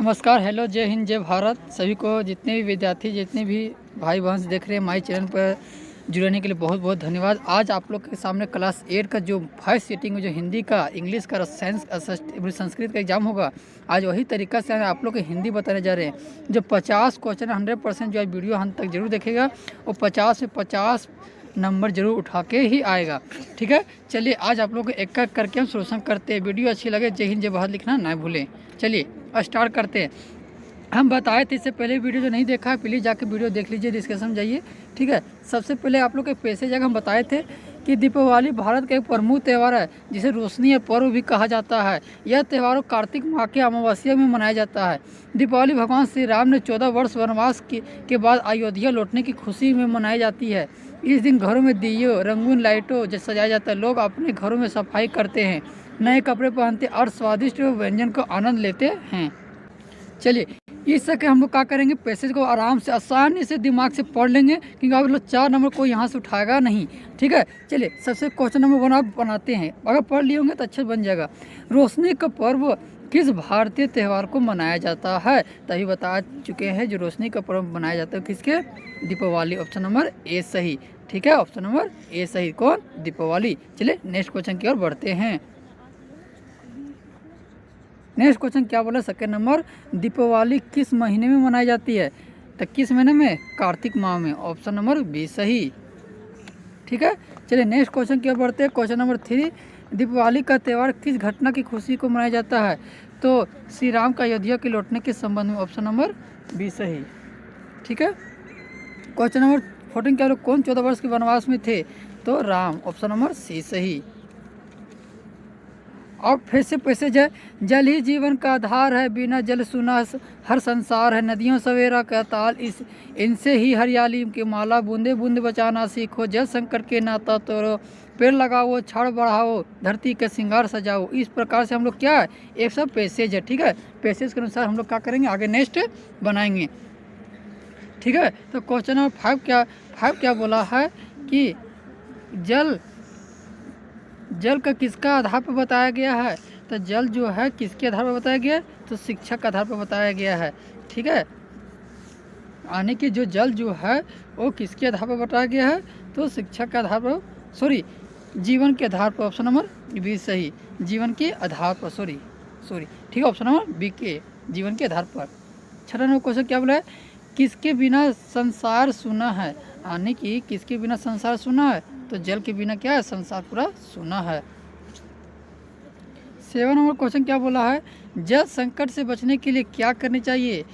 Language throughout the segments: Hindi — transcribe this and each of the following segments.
नमस्कार, हेलो, जय हिंद, जय भारत। सभी को, जितने भी विद्यार्थी, जितने भी भाई बहन देख रहे हैं माई चैनल पर जुड़ने के लिए बहुत बहुत धन्यवाद। आज आप लोग के सामने क्लास 8 का जो फर्स्ट सीटिंग में जो हिंदी का, इंग्लिश का, साइंस, संस्कृत का एग्जाम होगा, आज वही तरीका से आप लोग को हिंदी बताने जा रहे हैं। जो 50 क्वेश्चन 100% जो आज वीडियो अंत तक जरूर देखेगा वो 50 से 50 नंबर जरूर उठा के ही आएगा। ठीक है, चलिए आज आप लोग को एक एक करके हम सोल्यूशन करते हैं। वीडियो अच्छी लगे जय हिंद जय भारत लिखना ना भूलें। चलिए स्टार्ट करते हैं। हम बताए थे इससे पहले, वीडियो जो नहीं देखा है प्लीज़ जाके वीडियो देख लीजिए, डिस्कशन जाइए। ठीक है, सबसे पहले आप लोग के पैसे जगह हम बताए थे कि दीपावली भारत का एक प्रमुख त्यौहार है जिसे रोशनी या पर्व भी कहा जाता है। यह त्यौहार कार्तिक माह के अमावस्या में मनाया जाता है। दीपावली भगवान श्री राम ने 14 वर्ष वनवास के बाद अयोध्या लौटने की खुशी में मनाई जाती है। इस दिन घरों में दियों, रंगीन लाइटों से सजाया जाता है। लोग अपने घरों में सफाई करते हैं, नए कपड़े पहनते और स्वादिष्ट व्यंजन को आनंद लेते हैं। चलिए इस सके हम लोग क्या करेंगे, पैसेज को आराम से आसानी से दिमाग से पढ़ लेंगे क्योंकि आप लोग 4 नंबर को यहाँ से उठाएगा नहीं। ठीक है, चलिए सबसे क्वेश्चन नंबर 1 आप बनाते हैं। अगर पढ़ लिए होंगे तो अच्छा बन जाएगा। रोशनी का पर्व किस भारतीय त्यौहार को मनाया जाता है? तभी बता चुके हैं, जो रोशनी का पर्व मनाया जाता है किसके? दीपावली। ऑप्शन नंबर ए सही। ठीक है, ऑप्शन नंबर ए सही। कौन? दीपावली। चलिए नेक्स्ट क्वेश्चन की ओर बढ़ते हैं। नेक्स्ट क्वेश्चन क्या बोला? सेकेंड नंबर, दीपावली किस महीने में मनाई जाती है? तो किस महीने में? कार्तिक माह में। ऑप्शन नंबर बी सही। ठीक है, चलिए नेक्स्ट क्वेश्चन की ओर बढ़ते हैं। क्वेश्चन नंबर 3, दीपावली का त्यौहार किस घटना की खुशी को मनाया जाता है? तो श्री राम का अयोध्या के लौटने के संबंध में। ऑप्शन नंबर बी सही। ठीक है, क्वेश्चन नंबर 14 क्या लोग कौन 14 वर्ष के वनवास में थे? तो राम। ऑप्शन नंबर सी सही। और फिर से पैसेज है, जल ही जीवन का आधार है, बिना जल सुना हर संसार है, नदियों सवेरा का ताल, इस इनसे ही हरियाली की माला, बूंदे बूंदे बचाना सीखो, जल संकट के नाता तोड़ो, पेड़ लगाओ, छाड़ बढ़ाओ, धरती का श्रृंगार सजाओ। इस प्रकार से हम लोग क्या है, एक सब पैसेज है। ठीक है, पैसेज के अनुसार हम लोग क्या करेंगे, आगे नेक्स्ट बनाएंगे। ठीक है, तो क्वेश्चन नंबर 5 क्या बोला है कि जल का किसका आधार पर बताया गया है? तो जल जो है किसके आधार पर बताया गया है? तो शिक्षा के आधार पर बताया गया है। ठीक है, आने की जो जल जो है वो किसके आधार पर बताया गया है? तो शिक्षा के आधार पर, सॉरी, जीवन के आधार पर। ऑप्शन नंबर बी सही। जीवन के आधार पर, सॉरी। ठीक है, ऑप्शन नंबर बी के, जीवन के आधार पर। 6 नंबर क्वेश्चन क्या बोला है, किसके बिना संसार सुना है? आने की किसके बिना संसार सुना है? तो जल के बिना क्या है, संसार पूरा सुना है। 7 नंबर क्वेश्चन क्या बोला है, जल संकट से बचने के लिए क्या करनी चाहिए?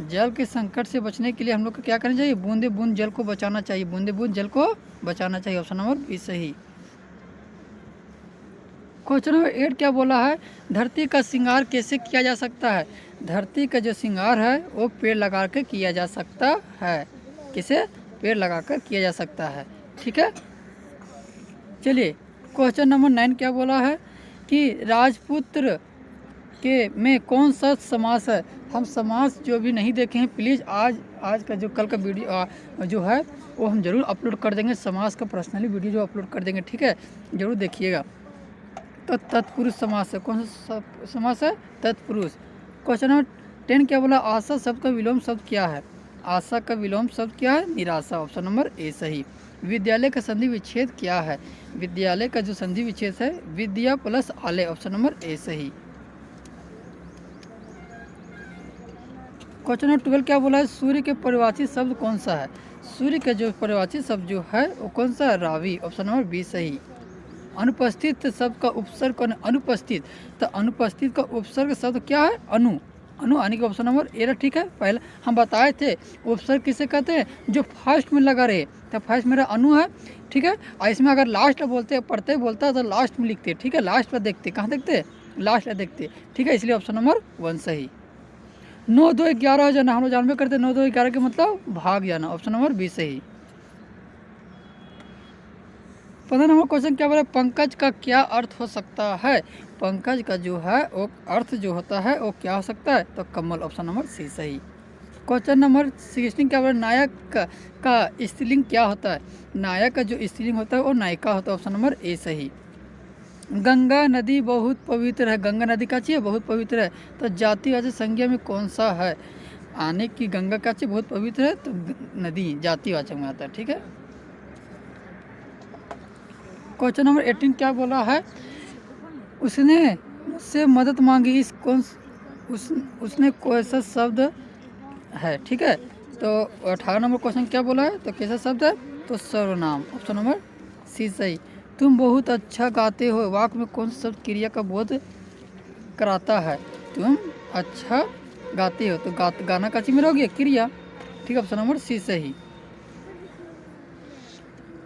जल के संकट से बचने के लिए हम लोग को क्या करना चाहिए? बूंदे बूंद जल को बचाना चाहिए, बूंदे बूंद जल को बचाना चाहिए। ऑप्शन नंबर बी सही। क्वेश्चन नंबर 8 क्या बोला है, धरती का श्रृंगार कैसे किया जा सकता है? धरती का जो श्रृंगार है वो पेड़ लगा कर किया जा सकता है। किसे? पेड़ लगाकर किया जा सकता है। ठीक है, चलिए क्वेश्चन नंबर 9 क्या बोला है कि राजपुत्र के में कौन सा समास है? हम समास जो भी नहीं देखे हैं प्लीज़ आज का जो कल का वीडियो जो है वो हम जरूर अपलोड कर देंगे। समास का पर्सनली वीडियो जो अपलोड कर देंगे। ठीक है, जरूर देखिएगा। तो तत्पुरुष समास है। कौन सा समास है? तत्पुरुष। क्वेश्चन नंबर 10 क्या बोला, आशा शब्द का विलोम शब्द क्या है? आशा का विलोम शब्द क्या है? निराशा। ऑप्शन नंबर ए सही। विद्यालय का संधि विच्छेद क्या है? विद्यालय का जो संधि विच्छेद है विद्या प्लस आलय। ऑप्शन नंबर ए सही। क्वेश्चन नंबर 12 क्या बोला है, सूर्य के परिभाषित शब्द कौन सा है? सूर्य का जो परिभाषित शब्द जो है वो कौन सा है? रावि। ऑप्शन नंबर बी सही। अनुपस्थित शब्द का उपसर्ग कौन है? अनुपस्थित। तो अनुपस्थित का उपसर्ग शब्द क्या है? अनु। आने के ऑप्शन नंबर ए। ठीक है, पहले हम बताए थे उपसर्ग किसे कहते हैं? जो फर्स्ट में लगा रहे। तो फर्स्ट मेरा अनु है। ठीक है, और इसमें अगर लास्ट बोलते पढ़ते बोलता है तो लास्ट में लिखते। ठीक है, लास्ट पर देखते, कहाँ देखते? लास्ट पर देखते। ठीक है, इसलिए ऑप्शन नंबर 1 सही। 9 2 11 हो जाना, हम लोग जानबे करते 9 2 11 के मतलब भाग जाना। ऑप्शन नंबर बी सही। 15 नंबर क्वेश्चन क्या बोला, पंकज का क्या अर्थ हो सकता है? पंकज का जो है वो अर्थ जो होता है वो क्या हो सकता है? तो कमल। ऑप्शन नंबर सी सही। क्वेश्चन नंबर 16 क्या बोला, नायक का स्त्रीलिंग क्या होता है? नायक का जो स्त्रीलिंग होता है वो नायिका होता है। ऑप्शन नंबर ए सही। गंगा नदी बहुत पवित्र है, गंगा नदी का चाहिए बहुत पवित्र है, तो जातिवाचक संज्ञा में कौन सा है? आने की गंगा का चाहिए बहुत पवित्र है, तो नदी जातिवाचक में आता है। ठीक है, क्वेश्चन नंबर 18 क्या बोला है? उसने मुझसे मदद मांगी, इस कौन उसने कौन सा शब्द है? ठीक है, तो 18 नंबर क्वेश्चन क्या बोला है? तो कैसा शब्द है? तो सर्वनाम, ऑप्शन नंबर सी सही। तुम बहुत अच्छा गाते हो, वाक्य में कौन सा शब्द क्रिया का बोध कराता है? तुम अच्छा गाते हो, तो गाना का चीज में रहोगे क्रिया। ठीक है, ऑप्शन नंबर सी सही।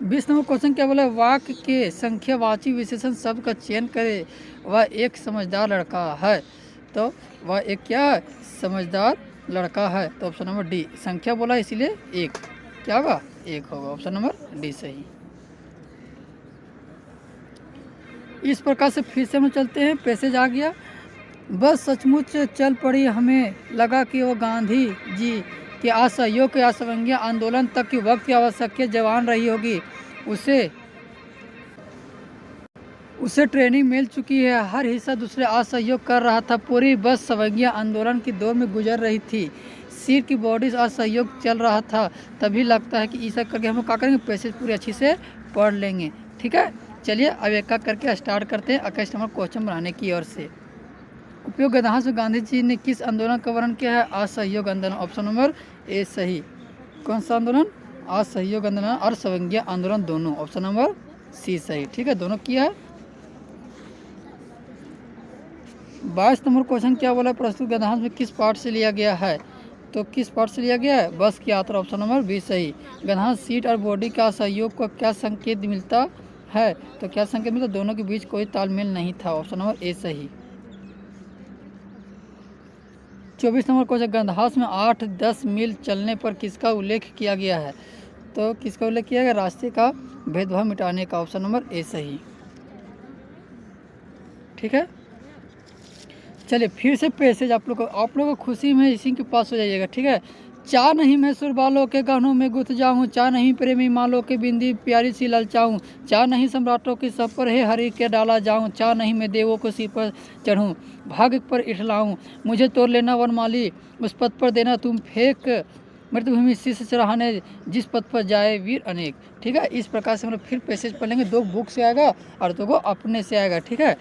20 नंबर क्वेश्चन क्या बोला है? वाक्य के संख्यावाची विशेषण शब्द का चयन करे, वह एक समझदार लड़का है। तो वह एक क्या है? समझदार लड़का है। तो ऑप्शन नंबर डी, संख्या बोला इसीलिए एक, क्या होगा? एक होगा, ऑप्शन नंबर डी सही। इस प्रकार से फिर से हम चलते हैं, पैसेज आ गया। बस सचमुच चल पड़ी, हमें लगा कि वो गांधी जी के असहयोग के असंज्ञा आंदोलन तक की वक्त की आवश्यकता जवान रही होगी। उसे ट्रेनिंग मिल चुकी है, हर हिस्सा दूसरे असहयोग कर रहा था। पूरी बस सवंगिया आंदोलन की दौर में गुजर रही थी, सीट की बॉडी असहयोग चल रहा था। तभी लगता है कि ऐसा करके हम लोग क्या करेंगे? पैसेज पूरी अच्छी से पढ़ लेंगे। ठीक है, चलिए अब एक करके स्टार्ट करते हैं 21 नंबर क्वेश्चन बनाने की ओर से। उपयोग गद्यांश में गांधी जी ने किस आंदोलन का वर्णन किया है? असहयोग आंदोलन, ऑप्शन नंबर ए सही। कौन सा आंदोलन? असहयोग आंदोलन और सवंगिया आंदोलन दोनों, ऑप्शन नंबर सी सही। ठीक है, दोनों किया है। 22 नंबर क्वेश्चन क्या बोला? प्रस्तुत गद्यांश में किस पार्ट से लिया गया है? तो किस पार्ट से लिया गया है? बस की यात्रा, ऑप्शन नंबर बी सही। गद्यांश सीट और बॉडी का सहयोग को क्या संकेत मिलता है? तो क्या संकेत मिलता? दोनों के बीच कोई तालमेल नहीं था, ऑप्शन नंबर ए सही। 24 नंबर क्वेश्चन, गद्यांश में 8-10 मील चलने पर किसका उल्लेख किया गया है? तो किसका उल्लेख किया गया? रास्ते का भेदभाव मिटाने का, ऑप्शन नंबर ए सही। ठीक है, चलिए फिर से पैसेज आप लोग को खुशी में इसी के पास हो जाइएगा। ठीक है, चाह नहीं मैं सुर बालों के गहनों में गुथ जाऊँ, चाह नहीं प्रेमी मालों के बिंदी प्यारी सी ललचाऊँ, चाह नहीं सम्राटों की सब पर है हरि के डाला जाऊँ, चाह नहीं मैं देवों को सिर पर चढ़ूँ, भाग पर इठलाऊँ, मुझे तोड़ लेना वनमाली, उस पद पर देना तुम फेंक, मृत्युभूमि शीश चढ़ाने जिस पद पर जाए वीर अनेक। ठीक है, इस प्रकार से हम लोग फिर पैसेज पढ़ लेंगे। 2 बुक से आएगा और 2 को अपने से आएगा। ठीक है,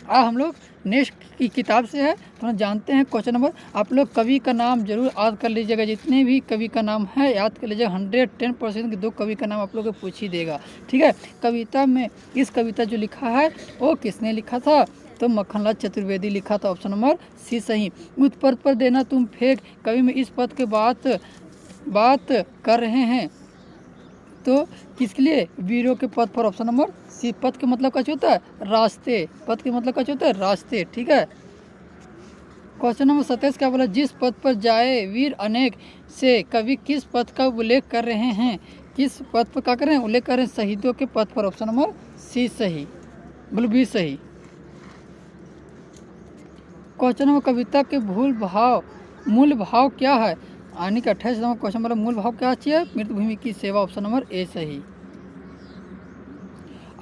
हम लोग नेक्स्ट की किताब से है, तो हम जानते हैं क्वेश्चन नंबर। आप लोग कवि का नाम जरूर याद कर लीजिएगा, जितने भी कवि का नाम है याद कर लीजिएगा। 110% के 2 कवि का नाम आप लोग को पूछ ही देगा। ठीक है, कविता में इस कविता जो लिखा है वो किसने लिखा था? तो मक्खनलाल चतुर्वेदी लिखा था, ऑप्शन नंबर सी सही। उस पद पर देना तुम फेंक, कवि में इस पद के बात कर रहे हैं, तो किसके लिए? वीरों के पद पर, ऑप्शन नंबर सी। पद के मतलब क्या होता है? रास्ते, पद के मतलब क्या होता है? रास्ते। ठीक है, क्वेश्चन नंबर 27 क्या बोला? जिस पद पर जाए वीर अनेक से कवि किस पद का उल्लेख कर रहे हैं? किस पद पर क्या कर रहे हैं? उल्लेख कर रहे हैं शहीदों के पद पर, ऑप्शन नंबर सी सही, बोलो बी सही। क्वेश्चन नंबर कविता के मूल भाव क्या है? आने के 28 नंबर क्वेश्चन बोला मूल भाव क्या चाहिए? मृतभूमि की सेवा, ऑप्शन नंबर ए सही।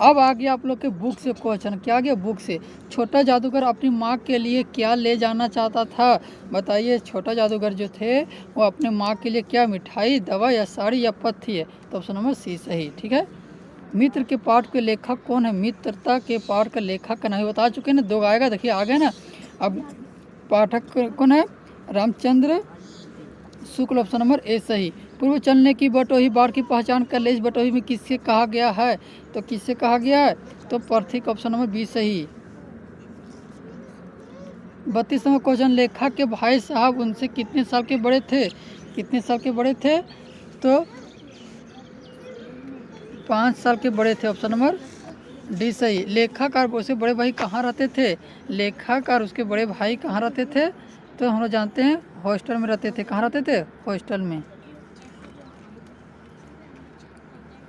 अब आ गया आप लोग के बुक से क्वेश्चन। क्या आ गया बुक से? छोटा जादूगर अपनी माँ के लिए क्या ले जाना चाहता था? बताइए, छोटा जादूगर जो थे वो अपने माँ के लिए क्या? मिठाई, दवा या साड़ी या पत्थी है? तो ऑप्शन नंबर सी सही। ठीक है, मित्र के पाठ के लेखक कौन है? मित्रता के पाठ का लेखक का नाम बता चुके हैं ना, 2 आएगा, देखिए आ गया ना। अब पाठक कौन है? Ramchandra Shukla, option number A सही। पूर्व चलने की बटोही बाढ़ की पहचान कर ले, इस बटोही में किससे कहा गया है? तो किससे कहा गया है? तो पथिक, ऑप्शन नंबर बी सही। 32 नंबर क्वेश्चन, लेखक के भाई साहब उनसे कितने साल के बड़े थे? कितने साल के बड़े थे? तो 5 साल के बड़े थे, ऑप्शन नंबर डी सही। लेखक और उसके बड़े भाई कहाँ रहते थे? लेखक और उसके बड़े भाई कहाँ रहते थे? तो हम लोग जानते हैं हॉस्टल में रहते थे। कहाँ रहते थे? हॉस्टल में।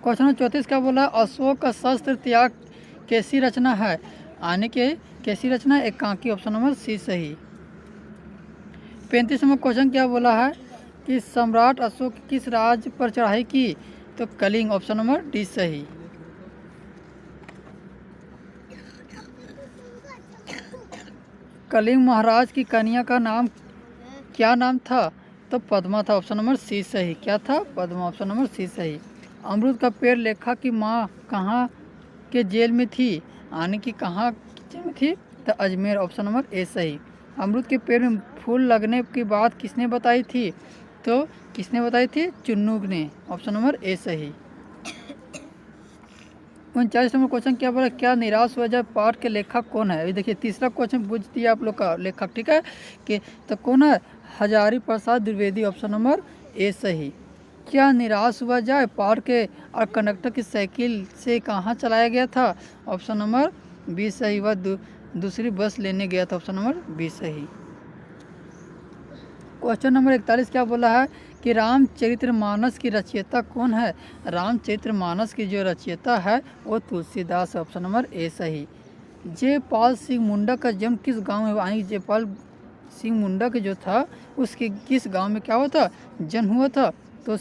क्वेश्चन नंबर 34 क्या बोला? अशोक का शस्त्र त्याग कैसी रचना है? आने के कैसी रचना है? एकांकी, ऑप्शन नंबर सी सही। 35 नंबर क्वेश्चन क्या बोला है कि सम्राट अशोक किस राज्य पर चढ़ाई की? तो कलिंग, ऑप्शन नंबर डी सही। कलिंग महाराज की कन्या का नाम क्या नाम था? तो पद्मा था। ऑप्शन नंबर सी सही। क्या था? पद्मा। ऑप्शन नंबर सी सही। अमरूद का पेड़ लेखा की माँ कहाँ के जेल में थी? यानी कि कहाँ जेल में थी? तो अजमेर। ऑप्शन नंबर ए सही। अमरूद के पेड़ में फूल लगने की बात किसने बताई थी? तो किसने बताई थी? चुन्नू ने। ऑप्शन नंबर ए सही। 39 नंबर क्वेश्चन क्या बोला? क्या निराश हुआ जब पाठ के लेखक कौन है? अभी देखिए तीसरा क्वेश्चन पूछ दिया आप लोग का लेखक, ठीक है कि तो कौन है? Hazari Prasad Dwivedi. Option number A सही। क्या निराश हुआ जाए पाठ के और कंडक्टर की साइकिल से कहाँ चलाया गया था? ऑप्शन नंबर बी सही। वह दूसरी बस लेने गया था। ऑप्शन नंबर बी सही। क्वेश्चन नंबर 41 क्या बोला है कि रामचरितमानस की रचयिता कौन है? रामचरितमानस की जो रचयिता है वो तुलसीदास। ऑप्शन नंबर ए सही। जयपाल सिंह मुंडा का जन्म किस गांव में हुआ? जयपाल सिंह मुंडा के जो था उसके किस गांव में क्या हुआ था? जन्म हुआ था? तो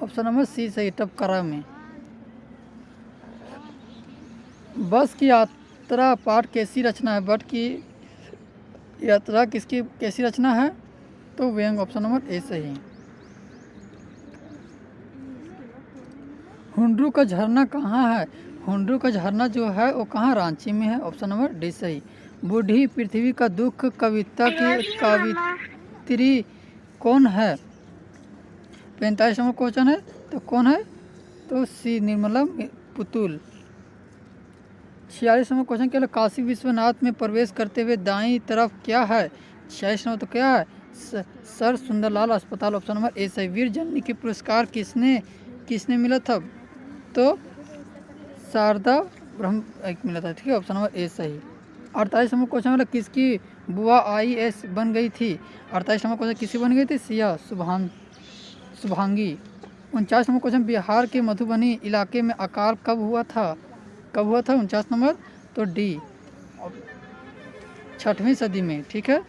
ऑप्शन नंबर सी सही, टपकरा में। बस की यात्रा पाठ कैसी रचना है? बट की यात्रा किसकी कैसी रचना है? तो व्यंग। ऑप्शन नंबर ए सही। हुंड्रू का झरना कहाँ है? हुंड्रू का झरना जो है वो कहाँ? रांची में है। ऑप्शन नंबर डी सही। बूढ़ी पृथ्वी का दुख कविता की कवित्री कौन है? 45 नंबर क्वेश्चन है, तो कौन है? तो सी निर्मला पुतुल। 46 नंबर क्वेश्चन क्या है? काशी विश्वनाथ में प्रवेश करते हुए दाईं तरफ क्या है? 46 नंबर तो क्या है? सर सुंदरलाल अस्पताल। ऑप्शन नंबर ए सही। वीर जननी की पुरस्कार किसने मिला था? तो शारदा ब्रह्म एक मिला था, ठीक है। ऑप्शन नंबर ए सही। 48 नंबर क्वेश्चन मतलब किसकी बुआ IAS बन गई थी? 48 नंबर क्वेश्चन किसी बन गई थी? सिया शुभांगी। 49 नंबर क्वेश्चन बिहार के मधुबनी इलाके में अकाल कब हुआ था? 49 नंबर तो डी 6वीं सदी में, ठीक है।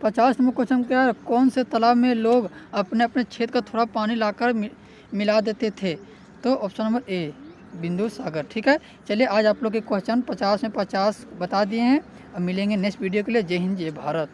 50 नंबर क्वेश्चन क्या है? कौन से तालाब में लोग अपने अपने क्षेत्र का थोड़ा पानी लाकर मिला देते थे? तो ऑप्शन नंबर ए बिंदु सागर, ठीक है। चलिए आज आप लोग के क्वेश्चन 50 में 50 बता दिए हैं। अब मिलेंगे नेक्स्ट वीडियो के लिए। जय हिंद जय भारत।